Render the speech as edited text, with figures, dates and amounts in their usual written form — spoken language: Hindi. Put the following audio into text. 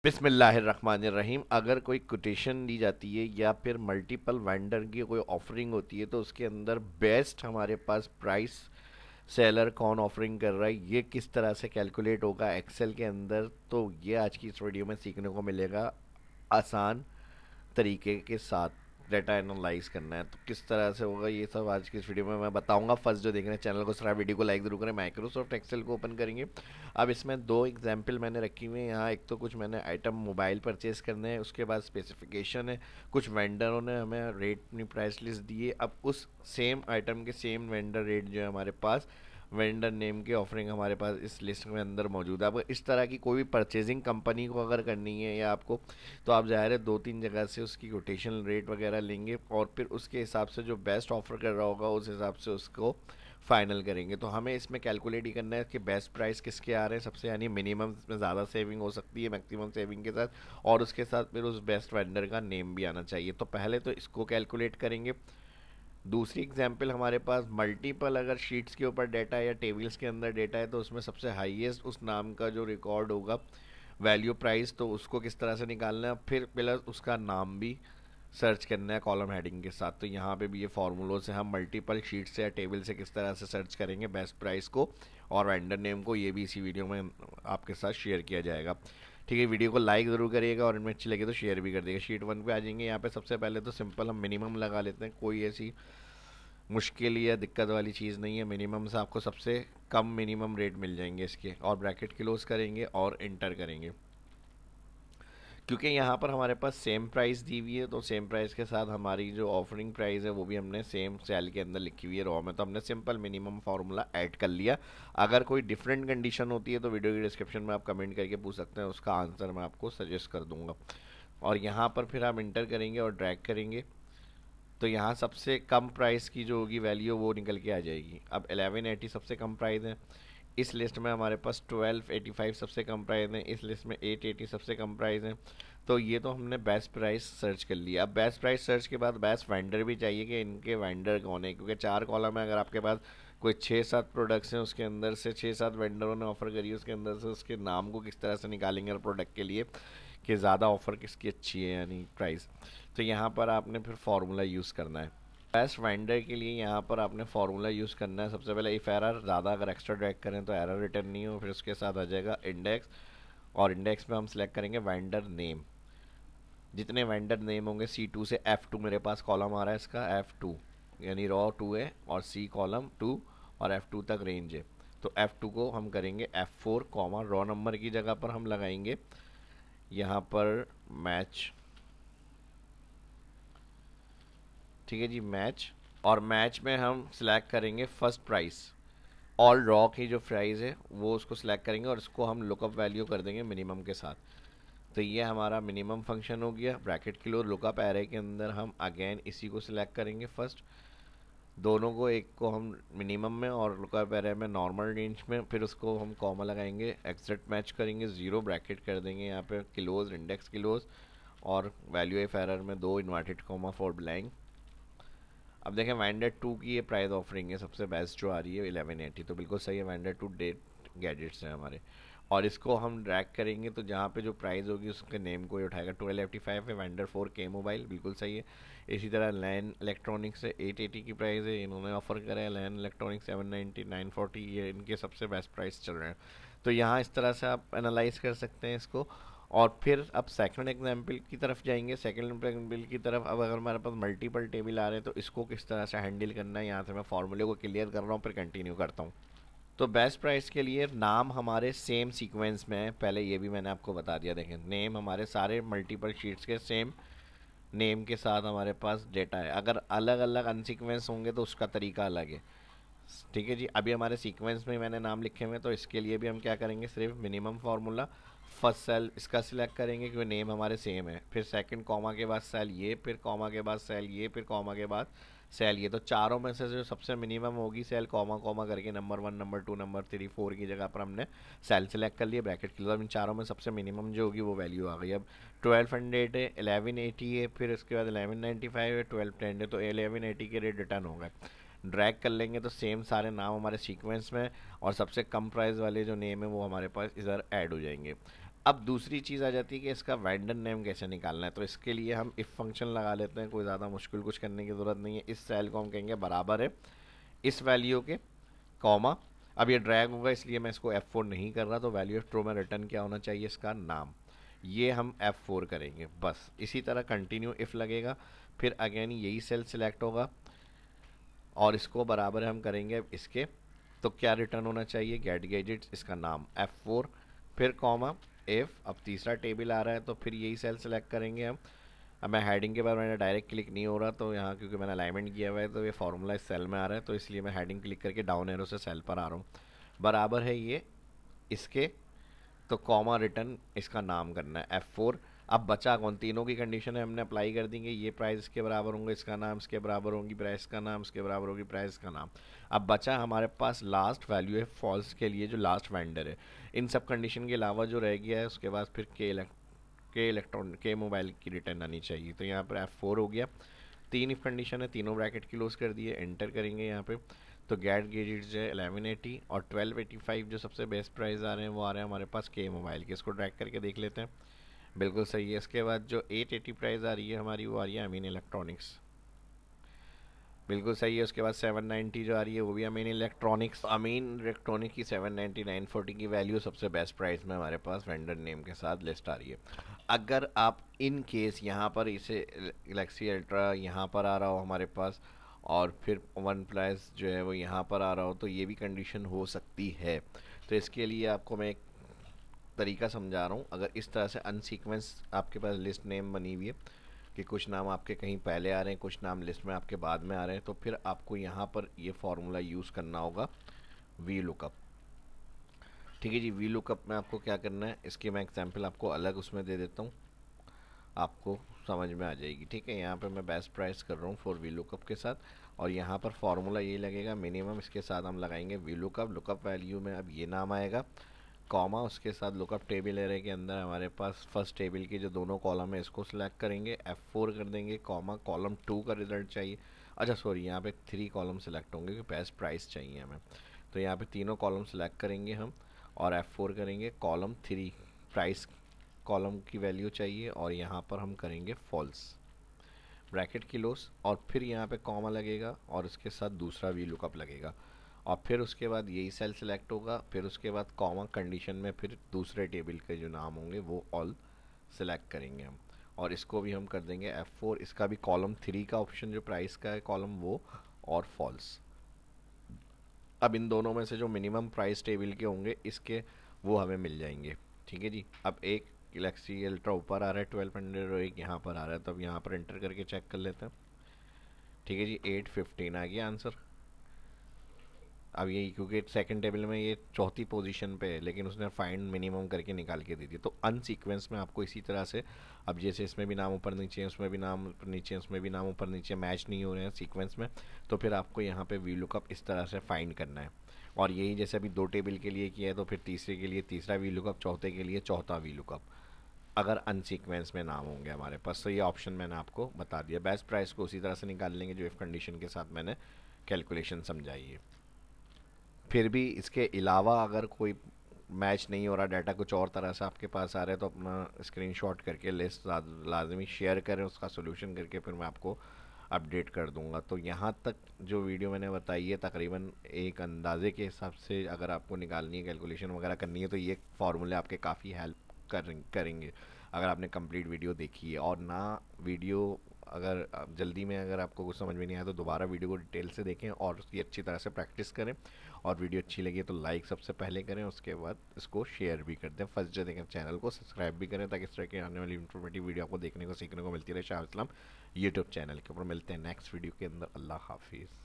बिस्मिल्लाहिर्रहमानिर्रहीम। अगर कोई कोटेशन दी जाती है या फिर मल्टीपल वेंडर की कोई ऑफरिंग होती है तो उसके अंदर बेस्ट हमारे पास प्राइस सेलर कौन ऑफरिंग कर रहा है ये किस तरह से कैलकुलेट होगा एक्सेल के अंदर, तो ये आज की इस वीडियो में सीखने को मिलेगा। आसान तरीके के साथ डाटा एनालाइज करना है तो किस तरह से होगा ये सब आज की इस वीडियो में मैं बताऊंगा। फर्स्ट जो देख रहे हैं चैनल को सब्सक्राइब, वीडियो को लाइक जरूर करें। माइक्रोसॉफ्ट एक्सेल को ओपन करेंगे। अब इसमें दो एग्जाम्पल मैंने रखी हुई है यहाँ। एक तो कुछ मैंने आइटम मोबाइल परचेज करने हैं, उसके बाद स्पेसिफिकेशन है, कुछ वेंडरों ने हमें रेट अपनी प्राइस लिस्ट दी है। अब उस सेम आइटम के सेम वेंडर रेट जो है हमारे पास वेंडर नेम की ऑफरिंग हमारे पास इस लिस्ट में अंदर मौजूद है। अब इस तरह की कोई भी परचेजिंग कंपनी को अगर करनी है या आपको, तो आप ज़ाहिर है दो तीन जगह से उसकी कोटेशन रेट वगैरह लेंगे और फिर उसके हिसाब से जो बेस्ट ऑफर कर रहा होगा उस हिसाब से उसको फाइनल करेंगे। तो हमें इसमें कैलकुलेट ही करना है कि बेस्ट प्राइस किसके आ रहे हैं सबसे, यानी मिनिमम इसमें ज़्यादा सेविंग हो सकती है मैक्सिमम सेविंग के साथ, और उसके साथ फिर उस बेस्ट वेंडर का नेम भी आना चाहिए। तो पहले तो इसको कैलकुलेट करेंगे। दूसरी एग्जांपल हमारे पास मल्टीपल अगर शीट्स के ऊपर डेटा या टेबल्स के अंदर डेटा है तो उसमें सबसे हाईएस्ट उस नाम का जो रिकॉर्ड होगा वैल्यू प्राइस, तो उसको किस तरह से निकालना है, फिर प्लस उसका नाम भी सर्च करना है कॉलम हेडिंग के साथ। तो यहाँ पे भी ये फॉर्मूलों से हम मल्टीपल शीट से या टेबल से किस तरह से सर्च करेंगे बेस्ट प्राइस को और वेंडर नेम को, ये भी इसी वीडियो में आपके साथ शेयर किया जाएगा। ठीक है, वीडियो को लाइक ज़रूर करिएगा और इनमें अच्छी लगे तो शेयर भी कर दिएगा। शीट वन पे आ जाएंगे। यहाँ पे सबसे पहले तो सिंपल हम मिनिमम लगा लेते हैं, कोई ऐसी मुश्किल या दिक्कत वाली चीज़ नहीं है। मिनिमम से आपको सबसे कम मिनिमम रेट मिल जाएंगे इसके, और ब्रैकेट क्लोज करेंगे और इंटर करेंगे। क्योंकि यहाँ पर हमारे पास सेम प्राइस दी हुई है तो सेम प्राइस के साथ हमारी जो ऑफरिंग प्राइस है वो भी हमने सेम सेल के अंदर लिखी हुई है रॉ में, तो हमने सिंपल मिनिमम फार्मूला ऐड कर लिया। अगर कोई डिफरेंट कंडीशन होती है तो वीडियो की डिस्क्रिप्शन में आप कमेंट करके पूछ सकते हैं, उसका आंसर मैं आपको सजेस्ट कर दूंगा। और यहाँ पर फिर हम इंटर करेंगे और ड्रैग करेंगे तो यहाँ सबसे कम प्राइस की जो होगी वैल्यू वो निकल के आ जाएगी। अब 1180 सबसे कम प्राइस है इस लिस्ट में, हमारे पास 1285 सबसे कम प्राइस है इस लिस्ट में, 880 सबसे कम प्राइस है। तो ये तो हमने बेस्ट प्राइस सर्च कर लिया। अब बेस्ट प्राइस सर्च के बाद बेस्ट वेंडर भी चाहिए कि इनके वेंडर कौन है, क्योंकि चार कॉलम है। अगर आपके पास कोई 6-7 प्रोडक्ट्स हैं उसके अंदर से 6-7 वेंडरों ने ऑफर करी है, उसके अंदर से उसके नाम को किस तरह से निकालेंगे प्रोडक्ट के लिए कि ज़्यादा ऑफर किसकी अच्छी है यानी प्राइस। तो यहाँ पर आपने फिर फार्मूला यूज़ करना है बेस्ट वेंडर के लिए। यहाँ पर आपने फार्मूला यूज़ करना है सबसे पहले इफ़ एरर, ज़्यादा अगर एक्स्ट्रा ड्रैग करें तो एरर रिटर्न नहीं हो, फिर उसके साथ आ जाएगा इंडेक्स, और इंडेक्स में हम सेलेक्ट करेंगे वेंडर नेम। जितने वेंडर नेम होंगे C2 से F2 मेरे पास कॉलम आ रहा है इसका, F2 यानी रॉ 2 है और C कॉलम 2 और F2 तक रेंज है। तो F2 को हम करेंगे F4 कॉमा रॉ नंबर की जगह पर हम लगाएंगे यहाँ पर मैच। ठीक है जी, मैच। और मैच में हम सिलेक्ट करेंगे फर्स्ट प्राइस, ऑल रॉ की जो प्राइस है वो उसको सिलेक्ट करेंगे और इसको हम लुकअप वैल्यू कर देंगे मिनिमम के साथ। तो ये हमारा मिनिमम फंक्शन हो गया। ब्रैकेट के लो लुकअप एरे के अंदर हम अगेन इसी को सिलेक्ट करेंगे फर्स्ट, दोनों को, एक को हम मिनिमम में और लुकअप एरे में नॉर्मल रेंज में, फिर उसको हम कॉमा लगाएंगे, एग्जैक्ट मैच करेंगे, ज़ीरो ब्रैकेट कर देंगे यहाँ पे किलोज, इंडेक्स किलोज, और वैल्यू एफ एरर में दो इन्वर्टेड कॉमा फॉर ब्लैंक। अब देखें वैंडर 2 की ये प्राइस ऑफरिंग है सबसे बेस्ट जो आ रही है 1180, तो बिल्कुल सही है। वैंडर 2 डेट गैजेट्स हैं हमारे, और इसको हम ड्रैग करेंगे तो जहाँ पे जो प्राइस होगी उसके नेम को ही उठाएगा। 1285 है वैंडर 4 के मोबाइल, बिल्कुल सही है। इसी तरह लैन इलेक्ट्रॉनिक्स से 880 की प्राइस है, इन्होंने ऑफर करा है लैन इलेक्ट्रॉनिक्स 790 940, ये इनके सबसे बेस्ट प्राइस चल रहे हैं। तो यहाँ इस तरह से आप एनालाइज कर सकते हैं इसको। और फिर अब सेकंड एग्जाम्पल की तरफ जाएंगे। सेकंड एग्जाम्पल की तरफ अब अगर हमारे पास मल्टीपल टेबल आ रहे हैं तो इसको किस तरह से हैंडल करना है, यहाँ से मैं फॉर्मूले को क्लियर कर रहा हूँ फिर कंटिन्यू करता हूँ। तो बेस्ट प्राइस के लिए नाम हमारे सेम सीक्वेंस में है, पहले ये भी मैंने आपको बता दिया। देखें नेम हमारे सारे मल्टीपल शीट्स के सेम नेम के साथ हमारे पास डेटा है। अगर अलग अलग अनसीक्वेंस होंगे तो उसका तरीका अलग है। ठीक है जी, अभी हमारे सीक्वेंस में मैंने नाम लिखे हुए, तो इसके लिए भी हम क्या करेंगे, सिर्फ मिनिमम फार्मूला, फर्स्ट सेल इसका सिलेक्ट करेंगे क्योंकि नेम हमारे सेम है, फिर सेकंड कॉमा के बाद सेल ये, फिर कॉमा के बाद सेल ये, फिर कॉमा के बाद सेल ये। तो चारों में से जो सबसे मिनिमम होगी सेल कॉमा कॉमा करके नंबर 1 नंबर 2 नंबर 3 4 की जगह पर हमने सेल सेलेक्ट कर लिया ब्रैकेट के लिए। इन चारों में सबसे मिनिमम जो होगी वो वैल्यू आ गई। अब 1200 है, 1180 है, फिर उसके बाद 1195 है, 1210 है, तो 1180 के रेट रिटर्न हो गए। ड्रैग कर लेंगे तो सेम सारे नाम हमारे सीक्वेंस में और सबसे कम प्राइस वाले जो नेम है वो हमारे पास इधर ऐड हो जाएंगे। अब दूसरी चीज़ आ जाती है कि इसका वेंडर नेम कैसे निकालना है। तो इसके लिए हम इफ फंक्शन लगा लेते हैं, कोई ज़्यादा मुश्किल कुछ करने की ज़रूरत नहीं है। इस सेल को हम कहेंगे बराबर है इस वैल्यू के, कॉमा, अब ये ड्रैग होगा इसलिए मैं इसको F4 नहीं कर रहा, तो वैल्यू ऑफ ट्रू में रिटर्न क्या होना चाहिए, इसका नाम, ये हम F4 करेंगे बस। इसी तरह कंटिन्यू इफ़ लगेगा, फिर अगेन यही सेल सिलेक्ट होगा और इसको बराबर हम करेंगे इसके, तो क्या रिटर्न होना चाहिए, गेट गैजेट्स, इसका नाम F4, फिर कॉमा इफ़, अब तीसरा टेबल आ रहा है तो फिर यही सेल सेलेक्ट करेंगे हम। अब मैं हेडिंग के बाद मैंने डायरेक्ट क्लिक नहीं हो रहा, तो यहाँ क्योंकि मैंने अलाइनमेंट किया हुआ है तो ये फार्मूला इस सेल में आ रहा है, तो इसलिए मैं हेडिंग क्लिक करके डाउन एरो से सेल पर आ रहा हूँ। बराबर है ये इसके, तो कॉमा रिटर्न इसका नाम करना है F4। अब बचा कौन, तीनों की कंडीशन है हमने अप्लाई कर देंगे, ये प्राइस इसके बराबर होंगे, इसका नाम इसके बराबर होगी, प्राइस का नाम इसके बराबर होगी, प्राइस का नाम। अब बचा हमारे पास लास्ट वैल्यू है फॉल्स के लिए, जो लास्ट वेंडर है। इन सब कंडीशन के अलावा जो रह गया है उसके बाद फिर के इलेक्ट्रॉन के मोबाइल की रिटर्न आनी चाहिए। तो यहाँ पर F4 हो गया, तीन इफ कंडीशन है, तीनों ब्रैकेट क्लोज कर दिए, एंटर करेंगे यहाँ पे। तो गेट गैजेट्स जो है 1180 और 1285 जो सबसे बेस्ट प्राइस आ रहे हैं वो आ रहे हैं हमारे पास के मोबाइल के। इसको ड्रैग करके देख लेते हैं, बिल्कुल सही है। इसके बाद जो 880 प्राइस आ रही है हमारी वो आ रही है अमीन इलेक्ट्रॉनिक्स, बिल्कुल सही है। उसके बाद 790 जो आ रही है वो भी अमीन इलेक्ट्रॉनिक्स। अमीन इलेक्ट्रॉनिक की 790 940 की वैल्यू सबसे बेस्ट प्राइस में हमारे पास वेंडर नेम के साथ लिस्ट आ रही है। अगर आप इन केस यहाँ पर इसे गैलेक्सी अल्ट्रा यहाँ पर आ रहा हो हमारे पास और फिर वन प्लस जो है वो यहाँ पर आ रहा हो, तो ये भी कंडीशन हो सकती है। तो इसके लिए आपको मैं एक तरीका समझा रहा हूँ। अगर इस तरह से अनसीक्वेंस आपके पास लिस्ट नेम बनी हुई है कि कुछ नाम आपके कहीं पहले आ रहे हैं, कुछ नाम लिस्ट में आपके बाद में आ रहे हैं, तो फिर आपको यहाँ पर ये फॉर्मूला यूज़ करना होगा वी लुकअप। ठीक है जी, वी लुकअप में आपको क्या करना है, इसकी मैं एग्जांपल आपको अलग उसमें दे देता हूँ, आपको समझ में आ जाएगी। ठीक है, यहाँ पे मैं बेस्ट प्राइस कर रहा हूँ फॉर वी लुकअप के साथ, और यहाँ पर फॉर्मूला ये लगेगा मिनिमम, इसके साथ हम लगाएंगे वी लुकअप। लुकअप वैल्यू में अब ये नाम आएगा, कॉमा, उसके साथ लुकअप टेबल एरे के अंदर हमारे पास फर्स्ट टेबल के जो दोनों कॉलम है इसको सिलेक्ट करेंगे, F4 कर देंगे, कॉमा, कॉलम 2 का रिजल्ट चाहिए। अच्छा सॉरी, यहाँ पे 3 कॉलम सेलेक्ट होंगे क्योंकि बेस्ट प्राइस चाहिए हमें। तो यहाँ पे तीनों कॉलम सेलेक्ट करेंगे हम और F4 करेंगे, कॉलम 3 प्राइस कॉलम की वैल्यू चाहिए और यहाँ पर हम करेंगे फॉल्स, ब्रैकेट क्लोज, और फिर यहाँ पे कॉमा लगेगा और इसके साथ दूसरा वी लुकअप लगेगा, और फिर उसके बाद यही सेल सिलेक्ट होगा, फिर उसके बाद कॉमा कंडीशन में फिर दूसरे टेबल के जो नाम होंगे वो ऑल सिलेक्ट करेंगे हम, और इसको भी हम कर देंगे F4। इसका भी कॉलम 3 का ऑप्शन जो प्राइस का है कॉलम वो, और फॉल्स। अब इन दोनों में से जो मिनिमम प्राइस टेबल के होंगे इसके वो हमें मिल जाएंगे। ठीक है जी, अब एक गैलेक्सी अल्ट्रा ऊपर आ रहा है 1200 और एक यहाँ पर आ रहा है, तो अब यहाँ पर एंटर करके चेक कर लेते हैं। ठीक है जी, 815 आ गया आंसर। अब यही क्योंकि सेकंड टेबल में ये चौथी पोजीशन पे है, लेकिन उसने फाइंड मिनिमम करके निकाल के दी थी। तो अनसीक्वेंस में आपको इसी तरह से, अब जैसे इसमें भी नाम ऊपर नीचे है, उसमें भी नाम ऊपर नीचे है, उसमें भी नाम ऊपर नीचे, मैच नहीं हो रहे हैं सीक्वेंस में, तो फिर आपको यहाँ पे वी लुकअप इस तरह से फाइंड करना है। और यही जैसे अभी 2 टेबल के लिए किया है तो फिर तीसरे के लिए तीसरा वी लुकअप, चौथे के लिए चौथा वी लुकअप, अगर अनसीक्वेंस में नाम होंगे हमारे पास। तो ये ऑप्शन मैंने आपको बता दिया। बेस्ट प्राइस को उसी तरह से निकाल लेंगे जो इफ कंडीशन के साथ मैंने कैलकुलेशन समझाई है। फिर भी इसके अलावा अगर कोई मैच नहीं हो रहा, डाटा कुछ और तरह से आपके पास आ रहा है, तो अपना स्क्रीनशॉट करके लिस्ट लाजमी शेयर करें, उसका सोल्यूशन करके फिर मैं आपको अपडेट कर दूंगा। तो यहाँ तक जो वीडियो मैंने बताई है तकरीबन एक अंदाजे के हिसाब से अगर आपको निकालनी है, कैलकुलेशन वगैरह करनी है, तो ये फार्मूले आपके काफ़ी हेल्प करेंगे अगर आपने कंप्लीट वीडियो देखी है। और ना वीडियो अगर जल्दी में अगर आपको कुछ समझ में नहीं आया तो दोबारा वीडियो को डिटेल से देखें और उसकी अच्छी तरह से प्रैक्टिस करें। और वीडियो अच्छी लगी तो लाइक सबसे पहले करें, उसके बाद इसको शेयर भी कर दें। फर्स्ट डे देखें, चैनल को सब्सक्राइब भी करें ताकि इस तरह की आने वाली इंफॉर्मेटिव वीडियो आपको देखने को सीखने को मिलती रहे। शाह इस्लाम यूट्यूब चैनल के ऊपर। मिलते हैं नेक्स्ट वीडियो के अंदर। अल्लाह हाफिज़।